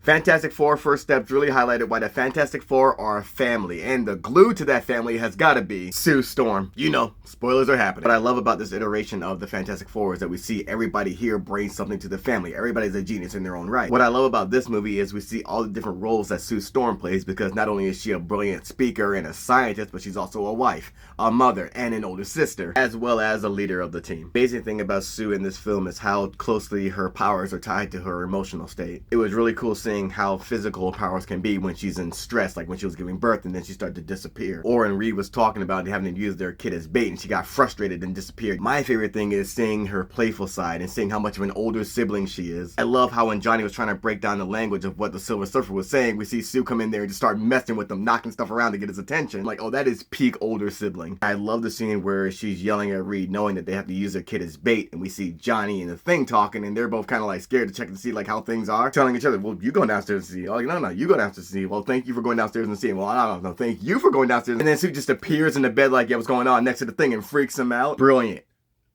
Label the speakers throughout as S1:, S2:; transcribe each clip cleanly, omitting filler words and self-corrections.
S1: Fantastic Four first steps really highlighted why the Fantastic Four are a family, and the glue to that family has gotta be Sue Storm. You know, spoilers are happening. What I love about this iteration of the Fantastic Four is that we see everybody here bring something to the family. Everybody's a genius in their own right. What I love about this movie is we see all the different roles that Sue Storm plays, because not only is she a brilliant speaker and a scientist, but she's also a wife, a mother, and an older sister, as well as a leader of the team. The amazing thing about Sue in this film is how closely her powers are tied to her emotional state. It was really cool seeing how physical powers can be when she's in stress, like when she was giving birth and then she started to disappear. Or when Reed was talking about having to use their kid as bait and she got frustrated and disappeared. My favorite thing is seeing her playful side and seeing how much of an older sibling she is. I love how when Johnny was trying to break down the language of what the Silver Surfer was saying, we see Sue come in there and just start messing with him, knocking stuff around to get his attention. Like, oh, that is peak older sibling. I love the scene where she's yelling at Reed knowing that they have to use their kid as bait, and we see Johnny and the Thing talking, and they're both kind of like scared to check to see like how things are, telling each other, well, you go downstairs and see. Oh, no, you go downstairs and see. Well, thank you for going downstairs and seeing. Well, I don't know, thank you for going downstairs. And then Sue just appears in the bed like, yeah, what's going on, next to the Thing, and freaks him out. Brilliant.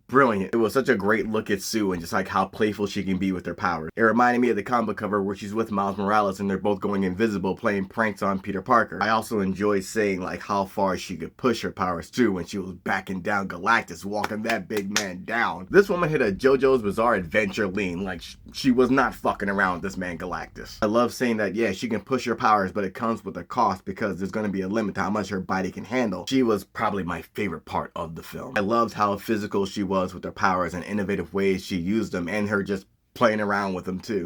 S1: Brilliant. It was such a great look at Sue and just like how playful she can be with her powers. It reminded me of the comic book cover where she's with Miles Morales and they're both going invisible playing pranks on Peter Parker. I also enjoyed seeing like how far she could push her powers too when she was backing down Galactus, walking that big man down. This woman hit a JoJo's Bizarre Adventure lean, like she was not fucking around with this man Galactus. I love saying that, yeah, she can push her powers, but it comes with a cost because there's going to be a limit to how much her body can handle. She was probably my favorite part of the film. I loved how physical she was with her powers and innovative ways she used them, and her just playing around with them too.